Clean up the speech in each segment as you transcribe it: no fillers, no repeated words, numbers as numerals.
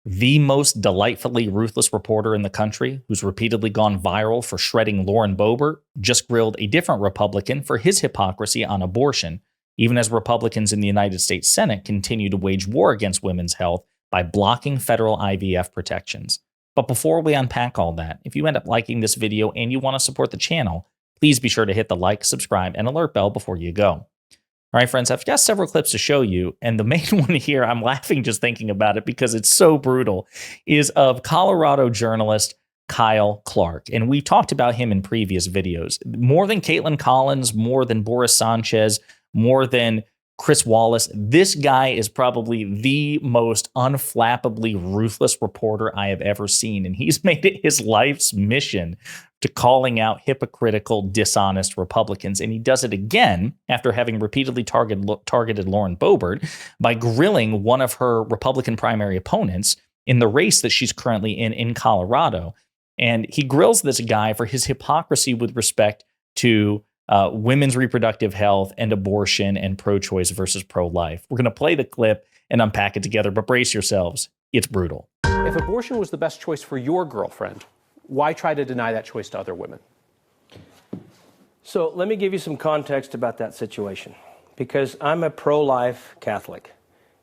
the most delightfully ruthless reporter in the country, who's repeatedly gone viral for shredding Lauren Boebert, just grilled a different Republican for his hypocrisy on abortion, even as Republicans in the United States Senate continue to wage war against women's health by blocking federal IVF protections. But before we unpack all that, if you end up liking this video and you want to support the channel, please be sure to hit the like, subscribe, and alert bell before you go. All right, friends, I've got several clips to show you, and the main one here, I'm laughing just thinking about it because it's so brutal, is of Colorado journalist Kyle Clark. And we've talked about him in previous videos. More than Caitlin Collins, more than Boris Sanchez, more than Chris Wallace, this guy is probably the most unflappably ruthless reporter I have ever seen. And he's made it his life's mission to calling out hypocritical, dishonest Republicans. And he does it again after having repeatedly targeted Lauren Boebert by grilling one of her Republican primary opponents in the race that she's currently in Colorado. And he grills this guy for his hypocrisy with respect to women's reproductive health and abortion and pro-choice versus pro-life. We're going to play the clip and unpack it together, but brace yourselves. It's brutal. If abortion was the best choice for your girlfriend, why try to deny that choice to other women? So let me give you some context about that situation, because I'm a pro-life Catholic,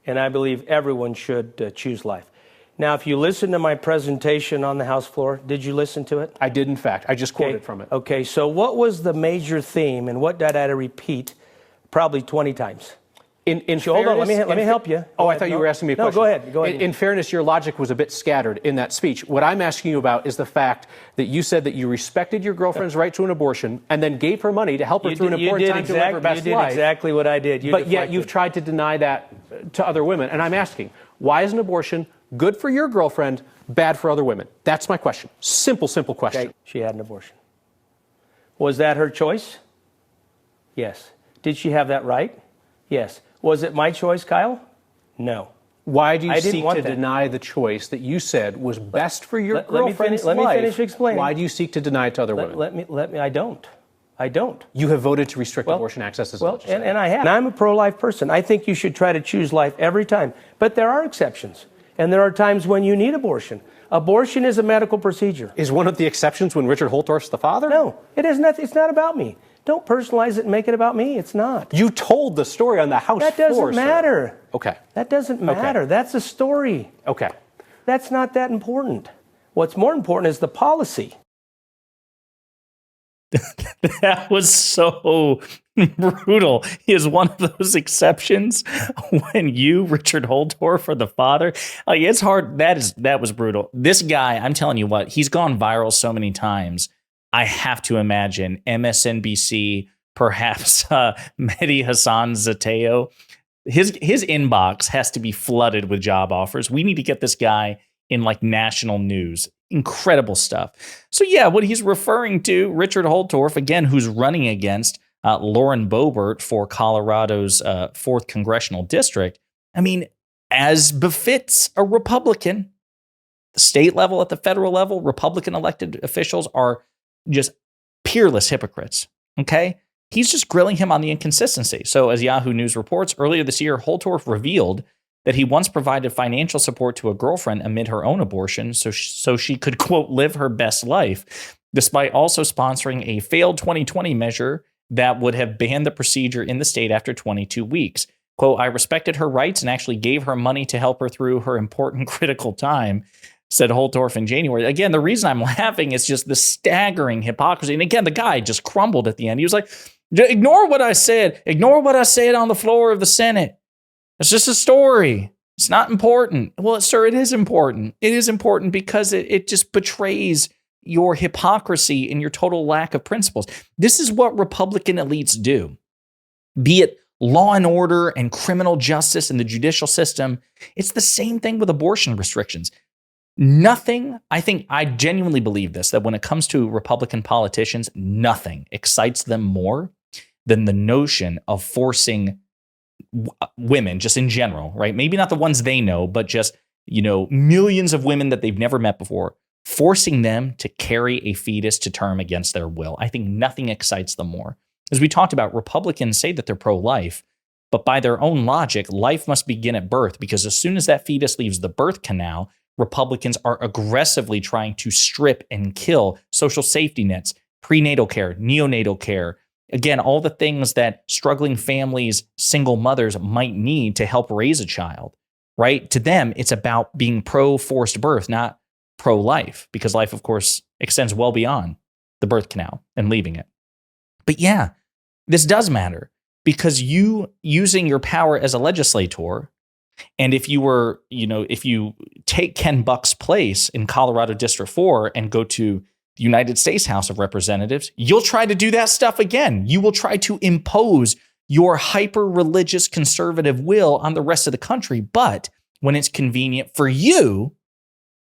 and I believe everyone should choose life. Now, if you listen to my presentation on the House floor, did you listen to it? I did, in fact. I just quoted from it. Okay, so what was the major theme, and what did I repeat probably 20 times? Hold on, let me help you. Oh, I thought you were asking me a question. No, go ahead. In fairness, your logic was a bit scattered in that speech. What I'm asking you about is the fact that you said that you respected your girlfriend's right to an abortion and then gave her money to help her through an important time to live her best life. You did exactly what I did. But yet you've tried to deny that to other women. And I'm asking, why is an abortion good for your girlfriend, bad for other women? That's my question. Simple question. Okay. She had an abortion. Was that her choice? Yes. Did she have that right? Yes. Was it my choice, Kyle? No. Why do you seek to deny the choice that you said was best for your girlfriend's life? Let me finish explaining. Why do you seek to deny it to other women? Let me. I don't. You have voted to restrict abortion access as a legislator. And I have. And I'm a pro-life person. I think you should try to choose life every time. But there are exceptions. And there are times when you need abortion. Abortion is a medical procedure. Is one of the exceptions when Richard Holtorf's the father? No, it is not. It's not about me. Don't personalize it and make it about me. It's not. You told the story on the House floor. That doesn't matter. Sir. Okay. That doesn't matter. Okay. That's a story. Okay. That's not that important. What's more important is the policy. That was so brutal. He is one of those exceptions when you, Richard Holtorf, are the father. Like, it's hard. That was brutal. This guy, I'm telling you what, he's gone viral so many times. I have to imagine MSNBC, perhaps Mehdi Hassan Zateo, his inbox has to be flooded with job offers. We need to get this guy in like national news. Incredible stuff. So yeah, what he's referring to, Richard Holtorf, again, who's running against Lauren Boebert for Colorado's 4th congressional district. I mean, as befits a Republican, the state level, at the federal level, Republican elected officials are just peerless hypocrites, okay? He's just grilling him on the inconsistency. So as Yahoo News reports, earlier this year, Holtorf revealed that he once provided financial support to a girlfriend amid her own abortion so she could, quote, live her best life, despite also sponsoring a failed 2020 measure that would have banned the procedure in the state after 22 weeks. Quote, I respected her rights and actually gave her money to help her through her important critical time, said Holtorf in January. Again, the reason I'm laughing is just the staggering hypocrisy. And again, the guy just crumbled at the end. He was like, ignore what I said. Ignore what I said on the floor of the Senate. It's just a story. It's not important. Well, sir, it is important. It is important because it just betrays your hypocrisy and your total lack of principles. This is what Republican elites do. Be it law and order and criminal justice and the judicial system. It's the same thing with abortion restrictions. Nothing, I genuinely believe this, that when it comes to Republican politicians, nothing excites them more than the notion of forcing women, just in general, right? Maybe not the ones they know, but just, millions of women that they've never met before, forcing them to carry a fetus to term against their will. I think nothing excites them more. As we talked about, Republicans say that they're pro-life, but by their own logic, life must begin at birth, because as soon as that fetus leaves the birth canal, Republicans are aggressively trying to strip and kill social safety nets, prenatal care, neonatal care. Again, all the things that struggling families, single mothers might need to help raise a child, right? To them, it's about being pro-forced birth, not pro-life, because life, of course, extends well beyond the birth canal and leaving it. But yeah, this does matter, because you using your power as a legislator, and if you take Ken Buck's place in Colorado District 4 and go to the United States House of Representatives, you'll try to do that stuff again. You will try to impose your hyper-religious conservative will on the rest of the country. But when it's convenient for you,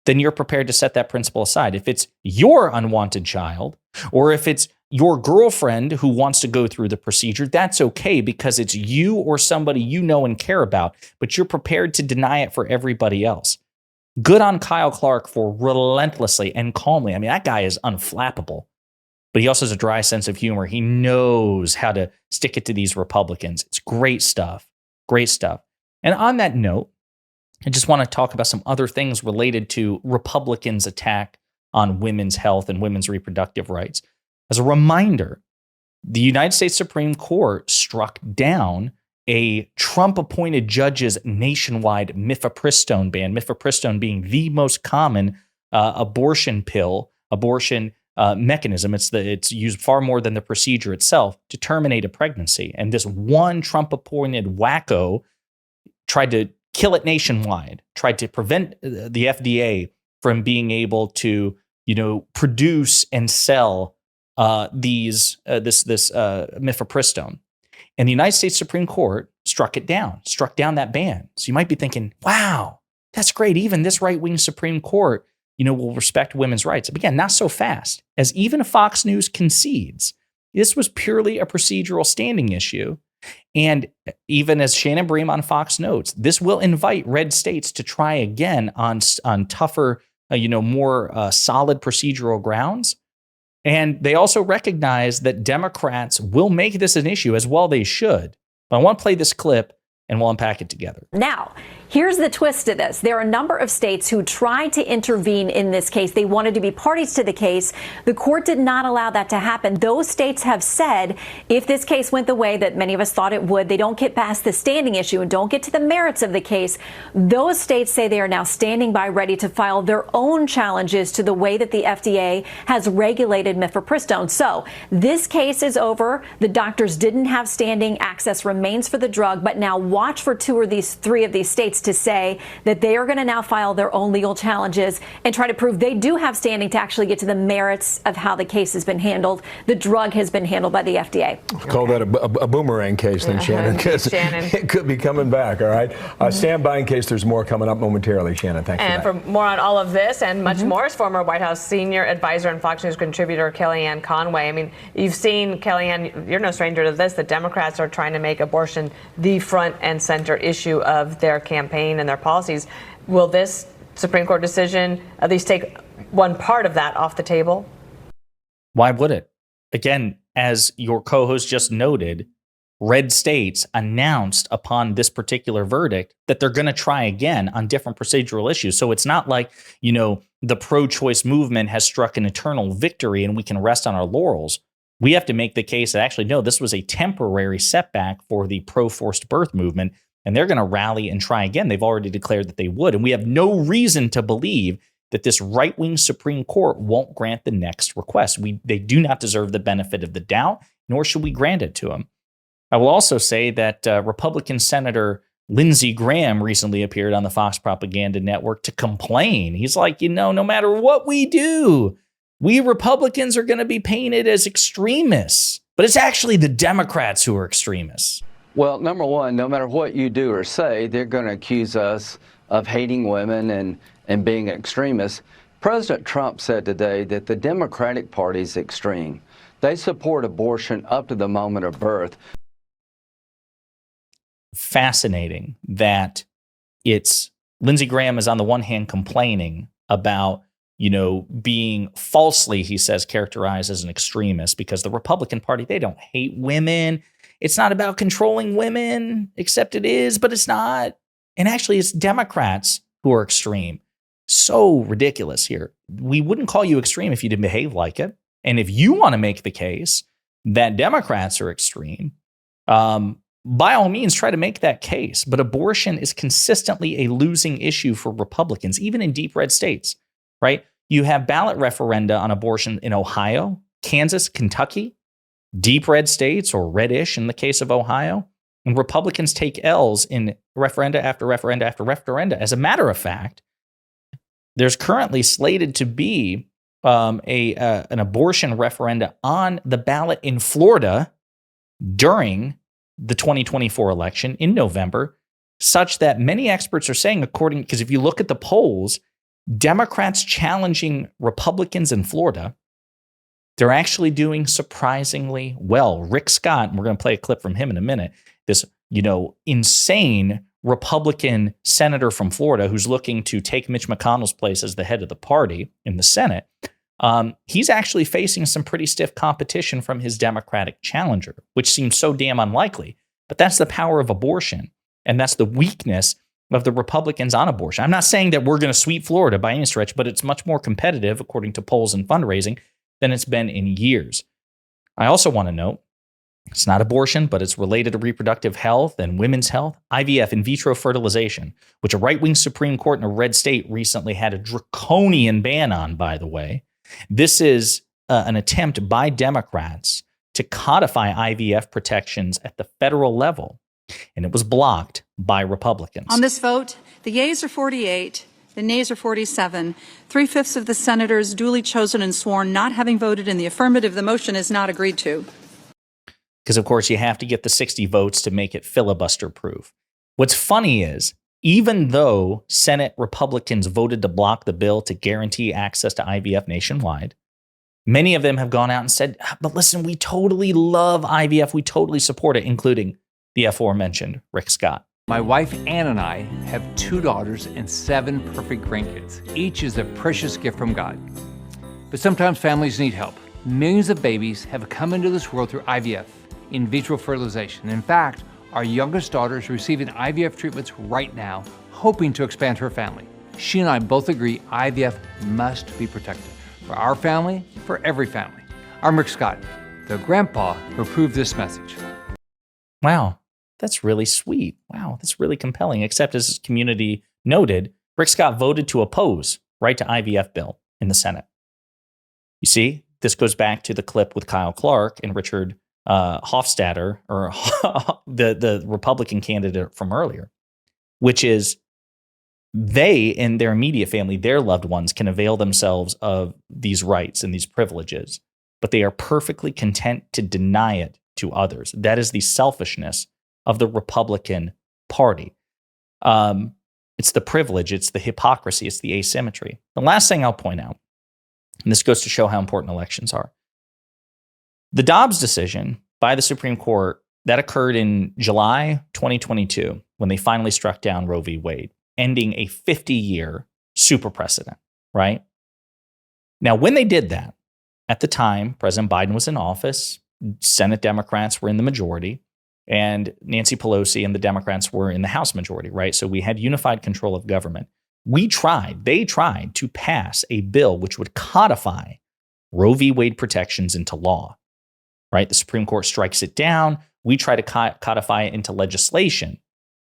then you're prepared to set that principle aside. If it's your unwanted child, or if it's your girlfriend who wants to go through the procedure, that's okay, because it's you or somebody you know and care about, but you're prepared to deny it for everybody else. Good on Kyle Clark for relentlessly and calmly. I mean, that guy is unflappable, but he also has a dry sense of humor. He knows how to stick it to these Republicans. It's great stuff. Great stuff. And on that note, I just want to talk about some other things related to Republicans' attack on women's health and women's reproductive rights. As a reminder, the United States Supreme Court struck down a Trump-appointed judge's nationwide mifepristone ban, mifepristone being the most common abortion mechanism. It's used far more than the procedure itself to terminate a pregnancy. And this one Trump-appointed wacko tried to kill it nationwide, tried to prevent the FDA from being able to, produce and sell this mifepristone. And the United States Supreme Court struck down that ban. So you might be thinking, wow, that's great. Even this right-wing Supreme Court, will respect women's rights. But again, not so fast, as even Fox News concedes. This was purely a procedural standing issue. And even as Shannon Bream on Fox notes, this will invite red states to try again on tougher, more solid procedural grounds. And they also recognize that Democrats will make this an issue, as well they should. But I want to play this clip and we'll unpack it together. Now, here's the twist to this. There are a number of states who tried to intervene in this case. They wanted to be parties to the case. The court did not allow that to happen. Those states have said if this case went the way that many of us thought it would, they don't get past the standing issue and don't get to the merits of the case. Those states say they are now standing by, ready to file their own challenges to the way that the FDA has regulated mifepristone. So this case is over. The doctors didn't have standing. Access remains for the drug. But now watch for three of these states to say that they are going to now file their own legal challenges and try to prove they do have standing to actually get to the merits of how the case has been handled. The drug has been handled by the FDA. Call that a boomerang case then, Shannon, because it could be coming back, all right? Stand by in case there's more coming up momentarily, Shannon. Thanks and for more on all of this and much more is former White House senior advisor and Fox News contributor Kellyanne Conway. I mean, you've seen, Kellyanne, you're no stranger to this, the Democrats are trying to make abortion the front and center issue of their campaign and their policies. Will this Supreme Court decision at least take one part of that off the table? Why would it? Again, as your co-host just noted, red states announced upon this particular verdict that they're going to try again on different procedural issues. So it's not like, the pro-choice movement has struck an eternal victory and we can rest on our laurels. We have to make the case that actually, no, this was a temporary setback for the pro-forced birth movement, and they're going to rally and try again. They've already declared that they would, and we have no reason to believe that this right-wing Supreme Court won't grant the next request. They do not deserve the benefit of the doubt, nor should we grant it to them. I will also say that Republican Senator Lindsey Graham recently appeared on the Fox Propaganda Network to complain. He's like, no matter what we do, we Republicans are going to be painted as extremists, but it's actually the Democrats who are extremists. Well, number one, no matter what you do or say, they're going to accuse us of hating women and being extremists. President Trump said today that the Democratic Party is extreme. They support abortion up to the moment of birth. Fascinating that it's Lindsey Graham is on the one hand complaining about being falsely, he says, characterized as an extremist because the Republican Party, they don't hate women. It's not about controlling women, except it is, but it's not. And actually, it's Democrats who are extreme. so ridiculous here. We wouldn't call you extreme if you didn't behave like it. And if you want to make the case that Democrats are extreme, by all means, try to make that case. But abortion is consistently a losing issue for Republicans, even in deep red states, right? You have ballot referenda on abortion in Ohio, Kansas, Kentucky, deep red states, or reddish in the case of Ohio. And Republicans take L's in referenda after referenda after referenda. As a matter of fact, there's currently slated to be an abortion referenda on the ballot in Florida during the 2024 election in November, such that many experts are saying, because if you look at the polls, Democrats challenging Republicans in Florida, they're actually doing surprisingly well. Rick Scott, and we're going to play a clip from him in a minute, this, insane Republican senator from Florida who's looking to take Mitch McConnell's place as the head of the party in the Senate. He's actually facing some pretty stiff competition from his Democratic challenger, which seems so damn unlikely. But that's the power of abortion. And that's the weakness of the Republicans on abortion. I'm not saying that we're going to sweep Florida by any stretch, but it's much more competitive, according to polls and fundraising, than it's been in years. I also want to note, it's not abortion, but it's related to reproductive health and women's health. IVF, in vitro fertilization, which a right-wing Supreme Court in a red state recently had a draconian ban on, by the way. This is an attempt by Democrats to codify IVF protections at the federal level, and it was blocked by Republicans. On this vote, the yeas are 48, the nays are 47. 3/5 of the senators duly chosen and sworn not having voted in the affirmative. The motion is not agreed to. Because, of course, you have to get the 60 votes to make it filibuster-proof. What's funny is, even though Senate Republicans voted to block the bill to guarantee access to IVF nationwide, many of them have gone out and said, but listen, we totally love IVF. We totally support it, including the aforementioned Rick Scott. My wife, Ann, and I have 2 daughters and 7 perfect grandkids. Each is a precious gift from God. But sometimes families need help. Millions of babies have come into this world through IVF, in vitro fertilization. In fact, our youngest daughter is receiving IVF treatments right now, hoping to expand her family. She and I both agree IVF must be protected. For our family, for every family. I'm Rick Scott, the grandpa who approved this message. Wow, that's really sweet. Wow, that's really compelling. Except, as his community noted, Rick Scott voted to oppose right to IVF bill in the Senate. You see, this goes back to the clip with Kyle Clark and Richard Hofstadter, or the Republican candidate from earlier, which is they and their immediate family, their loved ones, can avail themselves of these rights and these privileges, but they are perfectly content to deny it to others. That is the selfishness of the Republican Party. It's the privilege, it's the hypocrisy, it's the asymmetry. The last thing I'll point out, and this goes to show how important elections are. The Dobbs decision by the Supreme Court, that occurred in July 2022, when they finally struck down Roe v. Wade, ending a 50-year super precedent, right? Now, when they did that, at the time, President Biden was in office, Senate Democrats were in the majority, and Nancy Pelosi and the Democrats were in the House majority, right? So we had unified control of government. They tried to pass a bill which would codify Roe v. Wade protections into law, right? The Supreme Court strikes it down. We try to codify it into legislation,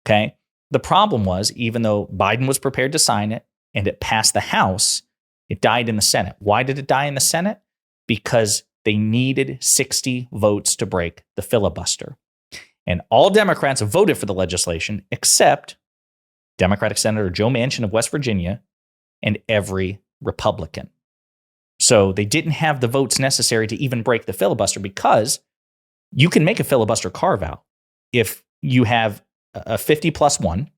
okay? The problem was, even though Biden was prepared to sign it and it passed the House, it died in the Senate. Why did it die in the Senate? Because they needed 60 votes to break the filibuster. And all Democrats voted for the legislation except Democratic Senator Joe Manchin of West Virginia and every Republican. So they didn't have the votes necessary to even break the filibuster, because you can make a filibuster carve-out if you have a 50+1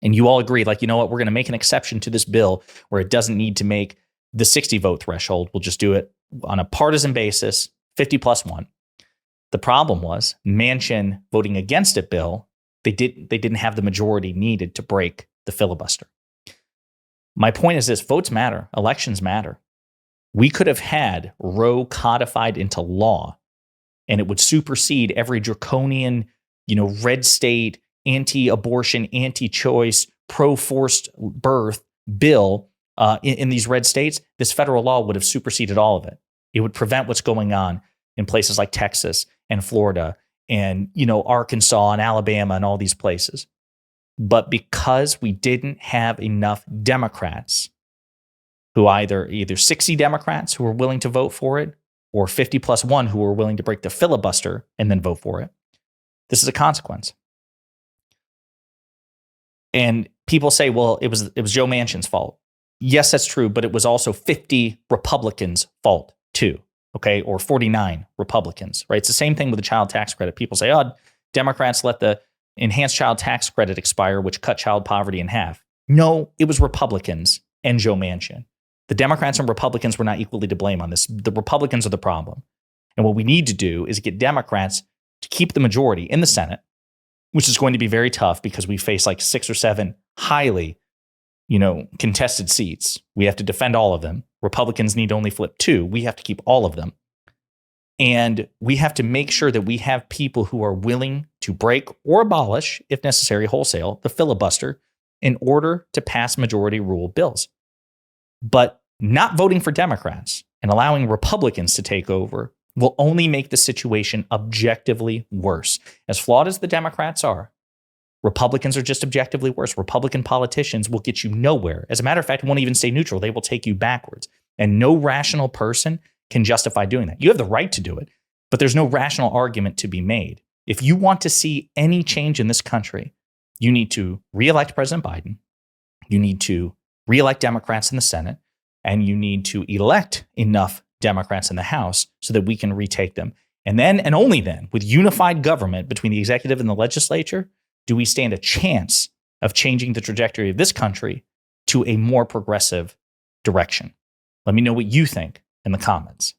and you all agree, like, you know what, we're going to make an exception to this bill where it doesn't need to make the 60 vote threshold. We'll just do it on a partisan basis, 50+1. The problem was Manchin voting against it bill. They didn't have the majority needed to break the filibuster. My point is this: votes matter, elections matter. We could have had Roe codified into law, and it would supersede every draconian, red state, anti-abortion, anti-choice, pro-forced birth bill in these red states, this federal law would have superseded all of it. It would prevent what's going on in places like Texas and Florida and, Arkansas and Alabama and all these places. But because we didn't have enough Democrats who either 60 Democrats who were willing to vote for it or 50 plus one who were willing to break the filibuster and then vote for it, this is a consequence. And people say, well, it was Joe Manchin's fault. Yes, that's true, but it was also 50 Republicans' fault too, okay, or 49 Republicans, right? It's the same thing with the child tax credit. People say, oh, Democrats let the enhanced child tax credit expire, which cut child poverty in half. No, it was Republicans and Joe Manchin. The Democrats and Republicans were not equally to blame on this. The Republicans are the problem. And what we need to do is get Democrats to keep the majority in the Senate, which is going to be very tough because we face like 6 or 7 highly, contested seats. We have to defend all of them. Republicans need to only flip 2. We have to keep all of them. And we have to make sure that we have people who are willing to break or abolish, if necessary, wholesale, the filibuster in order to pass majority rule bills. But not voting for Democrats and allowing Republicans to take over will only make the situation objectively worse. As flawed as the Democrats are, Republicans are just objectively worse. Republican politicians will get you nowhere. As a matter of fact, won't even stay neutral. They will take you backwards. And no rational person can justify doing that. You have the right to do it, but there's no rational argument to be made. If you want to see any change in this country, you need to reelect President Biden. You need to reelect Democrats in the Senate, and you need to elect enough Democrats in the House so that we can retake them. And then, and only then, with unified government between the executive and the legislature, do we stand a chance of changing the trajectory of this country to a more progressive direction. Let me know what you think in the comments.